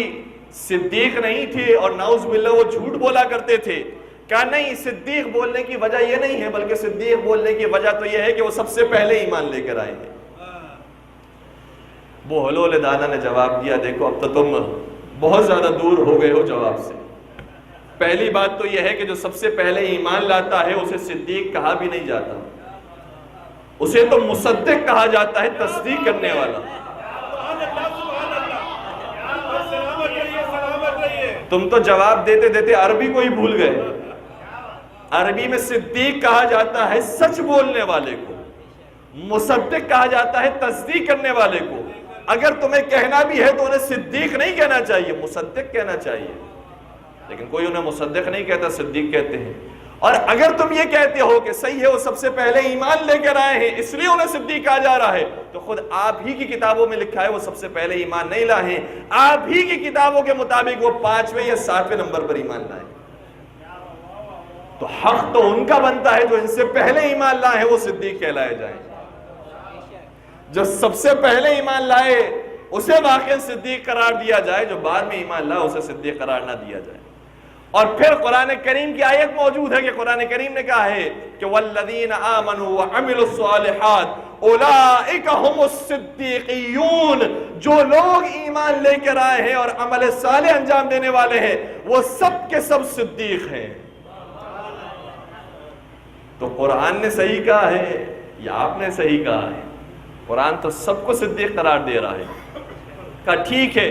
Speaker 1: صدیق نہیں تھے اور نعوذ باللہ وہ جھوٹ بولا کرتے تھے؟ کہا نہیں، صدیق بولنے کی وجہ یہ نہیں ہے، بلکہ صدیق بولنے کی وجہ تو یہ ہے کہ وہ سب سے پہلے ایمان لے کر آئے ہیں۔ بہلول دانا نے جواب دیا، دیکھو اب تو تم بہت زیادہ دور ہو گئے ہو جواب سے۔ پہلی بات تو یہ ہے کہ جو سب سے پہلے ایمان لاتا ہے اسے صدیق کہا بھی نہیں جاتا، اسے تو مصدق کہا جاتا ہے، تصدیق کرنے والا۔ تم تو جواب دیتے دیتے عربی کو ہی بھول گئے۔ عربی میں صدیق کہا جاتا ہے سچ بولنے والے کو، مصدق کہا جاتا ہے تصدیق کرنے والے کو۔ اگر تمہیں کہنا بھی ہے تو انہیں صدیق نہیں کہنا چاہیے، مصدق کہنا چاہیے، لیکن کوئی انہیں مصدق نہیں کہتا، صدیق کہتے ہیں۔ اور اگر تم یہ کہتے ہو کہ صحیح ہے وہ سب سے پہلے ایمان لے کر آئے ہیں اس لیے انہیں صدیق کہا جا رہا ہے، تو خود آپ ہی کی کتابوں میں لکھا ہے وہ سب سے پہلے ایمان نہیں لائے ہیں، آپ ہی کی کتابوں کے مطابق وہ 5ویں یا 7ویں نمبر پر ایمان لائے۔ تو حق تو ان کا بنتا ہے جو ان سے پہلے ایمان لائے ہیں وہ صدیق کہلائے جائیں۔ جو سب سے پہلے ایمان لائے اسے واقعا صدیق قرار دیا جائے، جو بعد میں ایمان لائے اسے صدیق قرار نہ دیا جائے۔ اور پھر قرآن کریم کی آیت موجود ہے کہ قرآن کریم نے کہا ہے کہ والذین آمنوا وعملوا الصالحات اولئک هم الصدیقیون، جو لوگ ایمان لے کر آئے ہیں اور عمل صالح انجام دینے والے ہیں وہ سب کے سب صدیق ہیں۔ تو قرآن نے صحیح کہا ہے یا آپ نے صحیح کہا ہے؟ قرآن تو سب کو صدیق قرار دے رہا ہے۔ کہا ٹھیک ہے،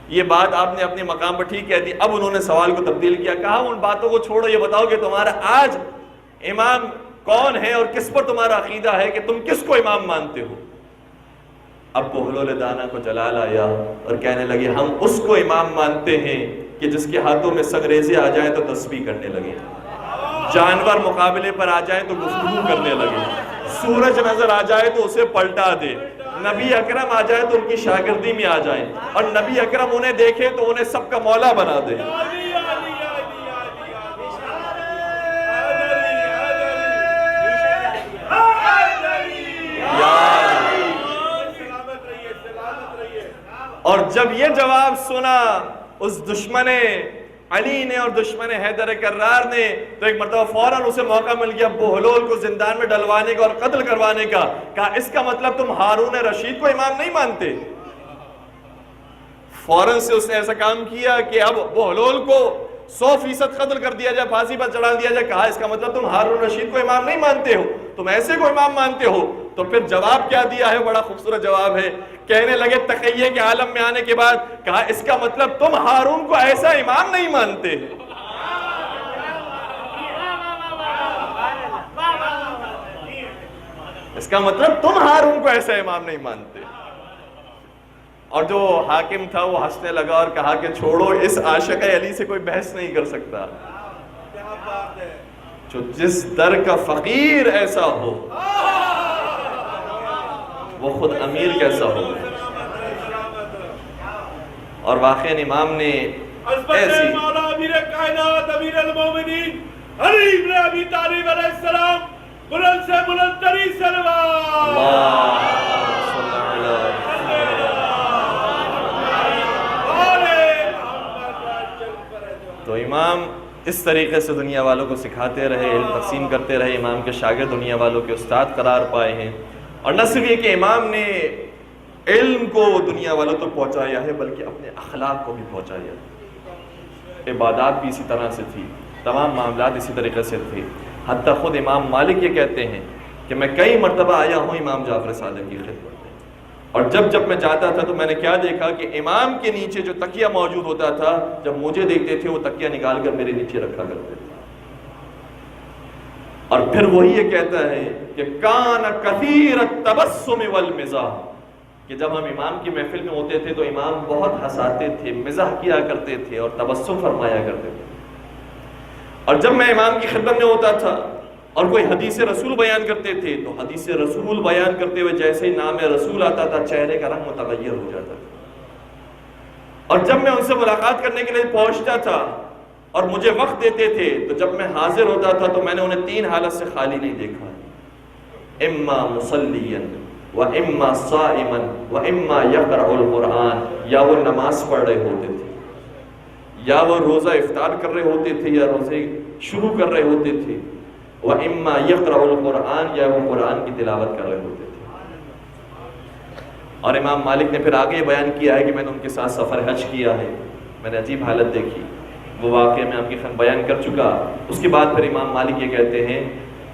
Speaker 1: یہ بات آپ نے اپنے مقام پر ٹھیک کہہ دی۔ اب انہوں نے سوال کو تبدیل کیا، کہا ان باتوں کو چھوڑو، یہ بتاؤ کہ تمہارا آج امام کون ہے اور کس پر تمہارا عقیدہ ہے کہ تم کس کو امام مانتے ہو؟ اب بہلول دانا کو جلال آیا اور کہنے لگے ہم اس کو امام مانتے ہیں کہ جس کے ہاتھوں میں سنگریزے آ جائیں تو تسبیح کرنے لگے، جانور مقابلے پر آ جائیں تو گفتگو کرنے لگے، سورج نظر آ جائے تو اسے پلٹا دے، نبی اکرم آ جائے تو ان کی شاگردی میں آ جائیں، اور نبی اکرم انہیں دیکھے تو انہیں سب کا مولا بنا دے۔ اور جب یہ جواب سنا اس دشمن علی نے اور دشمن حیدر کرار نے تو ایک مرتبہ فوراً اسے موقع مل گیا بہلول کو زندان میں ڈلوانے کا اور قتل کروانے کا. کہا اس کا مطلب تم ہارون رشید کو امام نہیں مانتے. فوراً سے اس نے ایسا کام کیا کہ اب بہلول کو 100% قتل کر دیا جائے, پھانسی پر چڑھا دیا جائے. کہا اس کا مطلب تم ہارون رشید کو امام نہیں مانتے ہو, تم ایسے کو امام مانتے ہو. تو پھر جواب کیا دیا ہے, بڑا خوبصورت جواب ہے. کہنے لگے تقیہ کے عالم میں آنے کے بعد, کہا اس کا مطلب تم ہارون کو ایسا امام نہیں مانتے. اس کا مطلب تم ہارون کو ایسا امام نہیں مانتے. اور جو حاکم تھا وہ ہنسنے لگا اور کہا کہ چھوڑو, اس عاشق علی سے کوئی بحث نہیں کر سکتا. جو جس در کا فقیر ایسا ہو وہ خود امیر کیسا ہو. اور واقعاً امام نے ایسی
Speaker 2: مولا امیر کائنات امیر المومنین علی ابن ابی طالب علیہ السلام بلند سے بلند ترین صلوات
Speaker 1: تو امام اس طریقے سے دنیا والوں کو سکھاتے رہے, علم تقسیم کرتے رہے. امام کے شاگرد دنیا والوں کے استاد قرار پائے ہیں. اور نہ صرف یہ کہ امام نے علم کو دنیا والوں تک پہنچایا ہے بلکہ اپنے اخلاق کو بھی پہنچایا. عبادات بھی اسی طرح سے تھی, تمام معاملات اسی طریقے سے تھے. حتیٰ خود امام مالک یہ کہتے ہیں کہ میں کئی مرتبہ آیا ہوں امام جعفر صادق کی خدمت میں, اور جب میں جاتا تھا تو میں نے کیا دیکھا کہ امام کے نیچے جو تکیہ موجود ہوتا تھا, جب مجھے دیکھتے تھے وہ تکیہ نکال کر میرے نیچے رکھا کرتے تھے. اور پھر وہی یہ کہتا ہے کہ کان کثیر التبسم والمزاح, کہ جب ہم امام کی محفل میں ہوتے تھے تو امام بہت ہنساتے تھے, مزاح کیا کرتے تھے اور تبسم فرمایا کرتے تھے. اور جب میں امام کی خدمت میں ہوتا تھا اور کوئی حدیث رسول بیان کرتے تھے تو حدیث رسول بیان کرتے ہوئے جیسے ہی نام رسول آتا تھا چہرے کا رنگ متغیر ہو جاتا تھا. اور جب میں ان سے ملاقات کرنے کے لیے پہنچتا تھا اور مجھے وقت دیتے تھے تو جب میں حاضر ہوتا تھا تو میں نے انہیں 3 حالت سے خالی نہیں دیکھا, اما مصلیا و اما صائما و اما یقرأ القرآن, یا وہ نماز پڑھ رہے ہوتے تھے, یا وہ روزہ افطار کر رہے ہوتے تھے, یا روزے شروع کر رہے ہوتے تھے, و اما یقرأ القرآن, یا وہ قرآن کی تلاوت کر رہے ہوتے تھے. اور امام مالک نے پھر آگے بیان کیا ہے کہ میں نے ان کے ساتھ سفر حج کیا ہے, میں نے عجیب حالت دیکھی. وہ واقعہ میں آپ کی خدمت بیان کر چکا. اس کے بعد پھر امام مالک یہ کہتے ہیں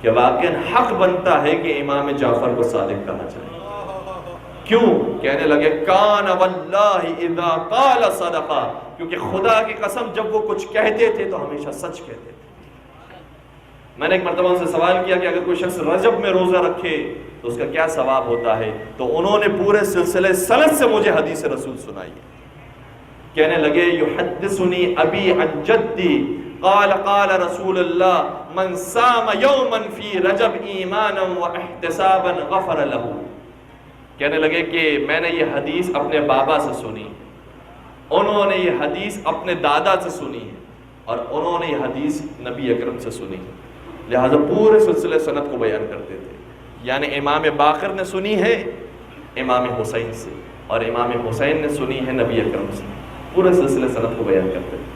Speaker 1: کہ واقعاً حق بنتا ہے کہ امام جعفر کو صادق کہا جائے. کیوں؟ کہنے لگے کان واللہ اذا قال صدقہ, کیونکہ خدا کی قسم جب وہ کچھ کہتے تھے تو ہمیشہ سچ کہتے تھے. میں نے ایک مرتبہ ان سے سوال کیا کہ اگر کوئی شخص رجب میں روزہ رکھے تو اس کا کیا ثواب ہوتا ہے, تو انہوں نے پورے سلسلے سند سے مجھے حدیث رسول سنائی. کہنے لگے یحدثنی ابی عن جدی قال قال رسول اللہ من صام یوما فی رجب ایمانا واحتسابا غفر له. کہنے لگے کہ میں نے یہ حدیث اپنے بابا سے سنی, انہوں نے یہ حدیث اپنے دادا سے سنی ہے, اور انہوں نے یہ حدیث نبی اکرم سے سنی ہے. لہذا پورے سلسلے سند کو بیان کرتے تھے. یعنی امام باقر نے سنی ہے امام حسین سے, اور امام حسین نے سنی ہے نبی اکرم سے. پورے سلسلے سند کو بیان کرتے تھے.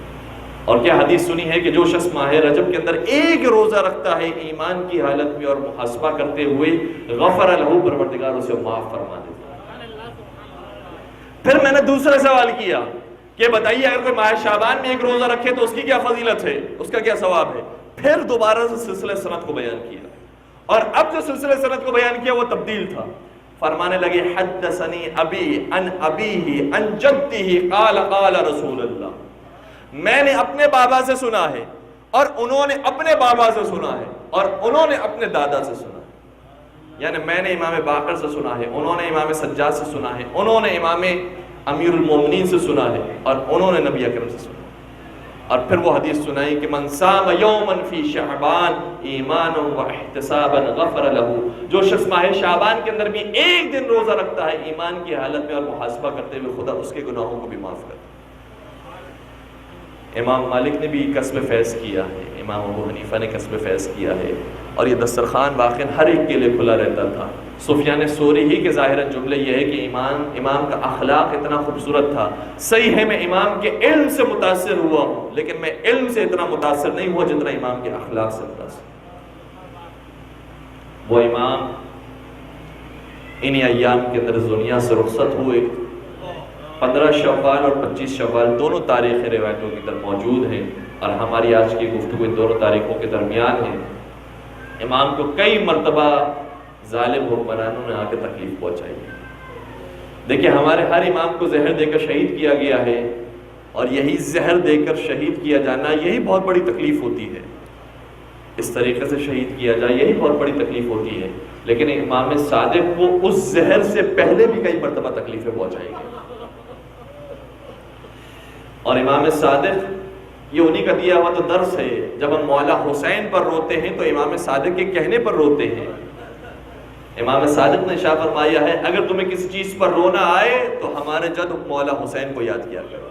Speaker 1: اور کیا حدیث سنی ہے کہ جو شخص ماہ رجب کے اندر ایک روزہ رکھتا ہے ایمان کی حالت میں اور محاسبہ کرتے ہوئے, غفر لہ, پروردگار اسے معاف فرما دیتا ہے. پھر میں نے دوسرا سوال کیا کہ بتائیے اگر کوئی ماہ شعبان میں ایک روزہ رکھے تو اس کی کیا فضیلت ہے, اس کا کیا ثواب ہے. پھر دوبارہ سے سلسلہ سند کو بیان کیا, اور اب جو سلسلہ سند کو بیان کیا وہ تبدیل تھا. فرمانے لگے حدثنی ابی عن ابیہ عن جدہ قال قال رسول اللہ, میں نے اپنے بابا سے سنا ہے اور انہوں نے اپنے بابا سے سنا ہے اور انہوں نے اپنے دادا سے سنا ہے. یعنی میں نے امام باقر سے سنا ہے, انہوں نے امام سجاد سے سنا ہے, انہوں نے امام امیر المومنین سے سنا ہے, اور انہوں نے نبی اکرم سے سنا. اور پھر وہ حدیث سنائی کہ من صام یوما فی شعبان ایمانا واحتسابا غفر له, جو شخص ماہ شعبان کے اندر بھی ایک دن روزہ رکھتا ہے ایمان کی حالت میں اور محاسبہ کرتے ہوئے, خدا اس کے گناہوں کو بھی معاف کرتا ہے. امام مالک نے بھی کسب فیض کیا ہے, امام ابو حنیفہ نے کسب فیض کیا ہے, اور یہ دسترخوان واقعاً ہر ایک کے لیے کھلا رہتا تھا. سفیان ثوری ہی کے ظاہراً جملے یہ ہے کہ امام کا اخلاق اتنا خوبصورت تھا، صحیح ہے میں امام کے علم سے متاثر ہوا ہوں، لیکن میں علم سے اتنا متاثر نہیں ہوا جتنا امام کے اخلاق سے متاثر۔ وہ امام انہی ایام کے اندر دنیا سے رخصت ہوئے، 15 شوال اور 25 شوال دونوں تاریخ روایتوں کے اندر موجود ہیں، اور ہماری آج کی گفتگو ان دونوں تاریخوں کے درمیان ہے۔ امام کو کئی مرتبہ ظالم حکمرانوں نے آ کے تکلیف پہنچائی ہے۔ دیکھیں ہمارے ہر امام کو زہر دے کر شہید کیا گیا ہے، اور یہی زہر دے کر شہید کیا جانا یہی بہت بڑی تکلیف ہوتی ہے، اس طریقے سے شہید کیا جائے یہی بہت بڑی تکلیف ہوتی ہے، لیکن امام صادق کو اس زہر سے پہلے بھی کئی مرتبہ تکلیفیں پہنچائی گئی، اور امام صادق یہ انہی کا دیا ہوا تو درس ہے۔ جب ہم مولا حسین پر روتے ہیں تو امام صادق کے کہنے پر روتے ہیں۔ امام صادق نے ارشاد فرمایا ہے اگر تمہیں کسی چیز پر رونا آئے تو ہمارے جد مولا حسین کو یاد کیا کرو۔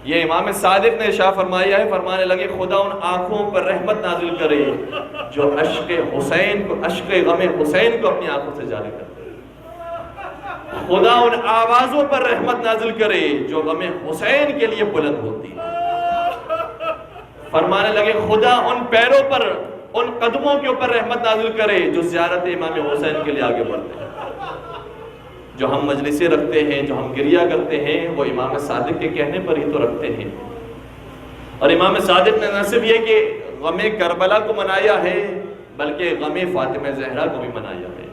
Speaker 1: یہ امام صادق نے ارشاد فرمایا ہے، فرمانے لگے خدا ان آنکھوں پر رحمت نازل کرے جو عشق حسین کو، عشق غم حسین کو اپنی آنکھوں سے جاری کرتے، خدا ان آوازوں پر رحمت نازل کرے جو غم حسین کے لیے بلند ہوتی ہے۔ فرمانے لگے خدا ان پیروں پر، ان قدموں کے اوپر رحمت نازل کرے جو زیارت امام حسین کے لیے آگے بڑھتے ہیں۔ جو ہم مجلسیں رکھتے ہیں، جو ہم گریہ کرتے ہیں، وہ امام صادق کے کہنے پر ہی تو رکھتے ہیں۔ اور امام صادق نے نہ صرف یہ کہ غم کربلا کو منایا ہے بلکہ غم فاطمہ زہرا کو بھی منایا ہے۔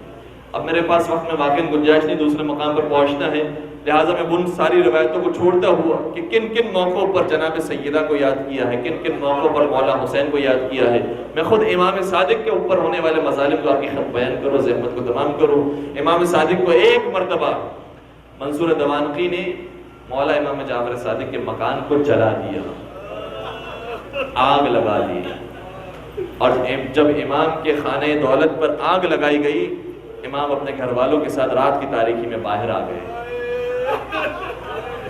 Speaker 1: اب میرے پاس وقت میں واقعی گنجائش نہیں دوسرے مقام پر پہنچنا ہے، لہٰذا میں ان ساری روایتوں کو چھوڑتا ہوا کہ کن کن موقعوں پر جناب سیدہ کو یاد کیا ہے، کن کن موقعوں پر مولا حسین کو یاد کیا ہے، میں خود امام صادق کے اوپر ہونے والے مظالم کو آپ کی خط بیان کروں، زحمت کو تمام کروں۔ امام صادق کو ایک مرتبہ منصور دوانقی نے مولا امام جعفر صادق کے مکان کو جلا دیا، آگ لگا دی، اور جب امام کے خانہ دولت پر آگ لگائی گئی، امام اپنے گھر والوں کے ساتھ رات کی تاریکی میں باہر آ گئے،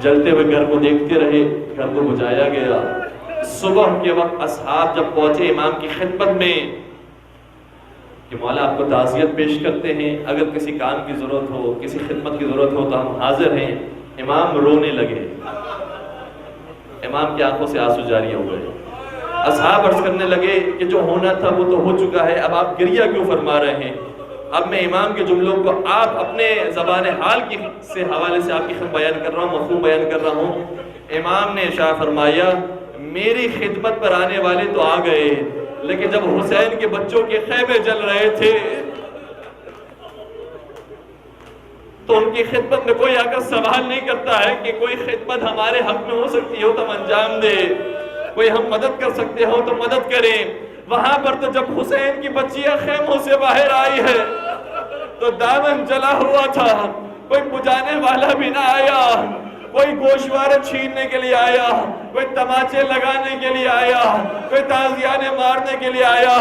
Speaker 1: جلتے ہوئے گھر کو دیکھتے رہے، گھر کو بجھایا گیا۔ صبح کے وقت اصحاب جب پہنچے امام کی خدمت میں کہ مولا آپ کو تعزیت پیش کرتے ہیں، اگر کسی کام کی ضرورت ہو، کسی خدمت کی ضرورت ہو تو ہم حاضر ہیں، امام رونے لگے، امام کی آنکھوں سے آنسو جاری ہو گئے۔ اصحاب عرض کرنے لگے کہ جو ہونا تھا وہ تو ہو چکا ہے، اب آپ گریہ کیوں فرما رہے ہیں؟ اب میں امام کے جملوں کو آپ اپنے زبان حال کی سے حوالے سے آپ کی خدمت بیان کر رہا ہوں، مفہوم بیان کر رہا ہوں۔ امام نے ارشاد فرمایا میری خدمت پر آنے والے تو آ گئے، لیکن جب حسین کے بچوں کے خیمے جل رہے تھے تو ان کی خدمت میں کوئی آ کر سوال نہیں کرتا ہے کہ کوئی خدمت ہمارے حق میں ہو سکتی ہو تو ہم انجام دے، کوئی ہم مدد کر سکتے ہو تو مدد کریں۔ وہاں پر تو جب حسین کی بچیاں خیموں سے باہر آئی ہے تو دامن جلا ہوا تھا، کوئی بجھانے والا بھی نہ آیا، کوئی گوشوارے چھیننے کے لیے آیا، کوئی تماچے لگانے کے لیے آیا، کوئی تازیانے مارنے کے لیے آیا۔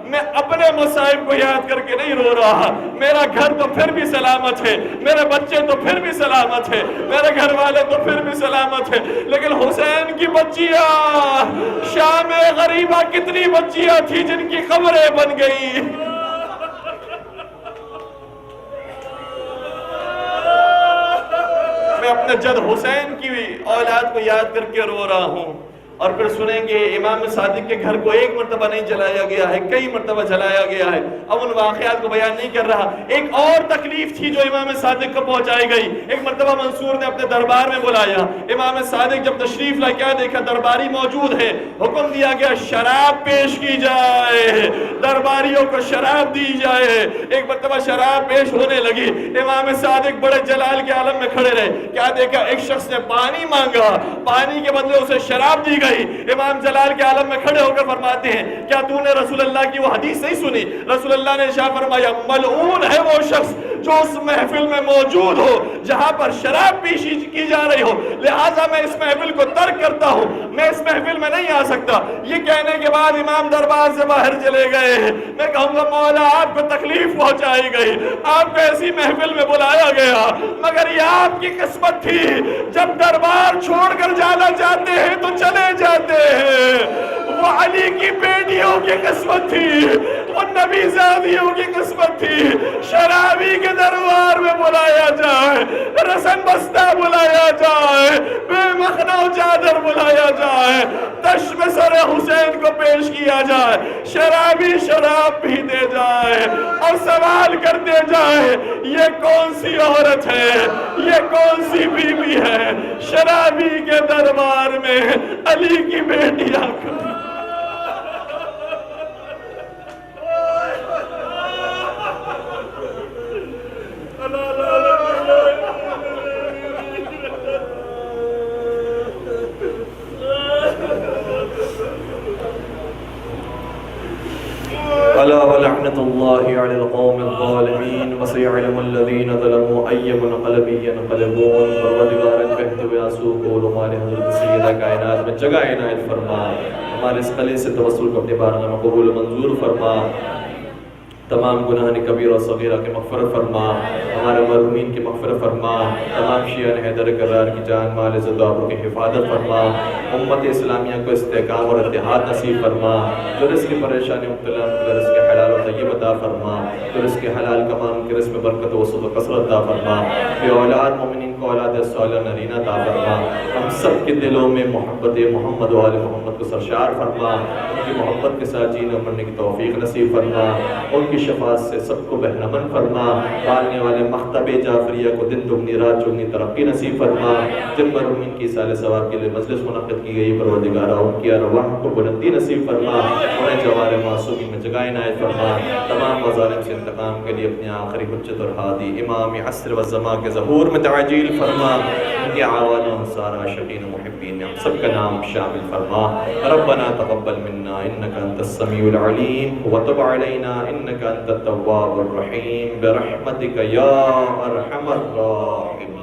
Speaker 1: میں اپنے مصائب کو یاد کر کے نہیں رو رہا، میرا گھر تو پھر بھی سلامت ہے، میرے بچے تو پھر بھی سلامت ہے، میرے گھر والے تو پھر بھی سلامت ہے، لیکن حسین کی بچیاں، شام غریبہ کتنی بچیاں تھی جن کی قبریں بن گئی۔ میں اپنے جد حسین کی اولاد کو یاد کر کے رو رہا ہوں۔ اور پھر سنیں گے امام صادق کے گھر کو ایک مرتبہ نہیں جلایا گیا ہے، کئی مرتبہ جلایا گیا ہے۔ اب ان واقعات کو بیان نہیں کر رہا۔ ایک اور تکلیف تھی جو امام صادق کو پہنچائی گئی۔ ایک مرتبہ منصور نے اپنے دربار میں بلایا، امام صادق جب تشریف لائے کیا دیکھا درباری موجود ہے، حکم دیا گیا شراب پیش کی جائے، درباریوں کو شراب دی جائے۔ ایک مرتبہ شراب پیش ہونے لگی، امام صادق بڑے جلال کے عالم میں کھڑے رہے، کیا دیکھا ایک شخص نے پانی مانگا، پانی کے بدلے اسے شراب دی گئی۔ امام جلال کے عالم میں کھڑے ہو کر فرماتے ہیں کیا تو نے رسول اللہ کی وہ حدیث نہیں سنی؟ رسول اللہ نے ارشاد فرمایا ملعون ہے وہ شخص جو اس محفل میں موجود ہو جہاں پر شراب پیشی کی جا رہی ہو، لہٰذا میں اس محفل کو ترک کرتا ہوں، میں اس محفل میں نہیں آ سکتا۔ یہ کہنے کے بعد امام دربار سے باہر چلے گئے۔ میں کہوں گا مولا آپ کو تکلیف پہنچائی گئی، آپ کو ایسی محفل میں بلایا گیا، مگر یہ آپ کی قسمت تھی، جب دربار چھوڑ کر جانا چاہتے ہیں تو چلے جاتے ہیں۔ وہ علی کی بیٹیوں کی قسمت تھی، ان نبی زادیوں کی قسمت تھی شرابی کے دربار میں بلایا جائے، رسن بستہ بلایا جائے، بے مخنو چادر بلایا جائے، تشم سر حسین کو پیش کیا جائے، شرابی شراب پیتے جائے اور سوال کرتے جائے یہ کون سی عورت ہے، یہ کون سی بی بی ہے؟ شرابی کے دربار میں علی کی بیٹی آ کر الا ولعنۃ اللہ علی القوم الظالمین وسيعلم الذین ظلموا ای منقلب ینقلبون۔ پروردگار بہت و آنسو کو ہمارے حضرت سیدہ کائنات میں جگہ عنایت فرما، ہمارے اس قلعے سے توسل کو اپنے بارگاہ میں قبول و منظور فرما، تمام گناہان کبیر و صغیرہ کے مغفرت فرما، ہمارے مرحومین کی مغفرت فرما، تمام شیعان حیدر کرار کی جان مال عزت و آبرو کی حفاظت فرما، امت اسلامیہ کو استحکام اور اتحاد نصیب فرما، جو رزق کی پریشانی مبتلا ان رزق حلال و طیب عطا فرما، جو رزق حلال کمان کے رزق میں برکت و وسعت و کثرت عطا فرما، بے اولاد مومنین کو اولاد صالحہ نرینہ عطا فرما، ہم سب کے دلوں میں محبت محمد و آل محمد کو سرشار فرما، ان کی محبت کے ساتھ جینے مرنے کی توفیق نصیب فرما، ان کی شفاعت سے سب کو بہرمند فرما، پالنے والے مکتب جعفریہ کو دن دگنی رات چگنی ترقی نصیب فرما، جن مرحومین کی سال ثواب کے لیے مجلس منعقد کی گئی پروردگارہ ان کی ارواح کو بلندی نصیب فرما، انہیں جوار معصومی میں جگہ عنایت فرما، تمام مظالم سے انتقام کے لیے اپنی آخری حجت اور ہادی امام عصر و زمان کے ظہور میں تعجیل فرما، ان کی آوان و انصار عاشقین و محبین میں ہم سب کا نام شامل فرما۔ ربنا تقبل منا انك انت السمیع العلیم وتب علینا انك انت التواب الرحیم برحمتک یا ارحم الراحمین۔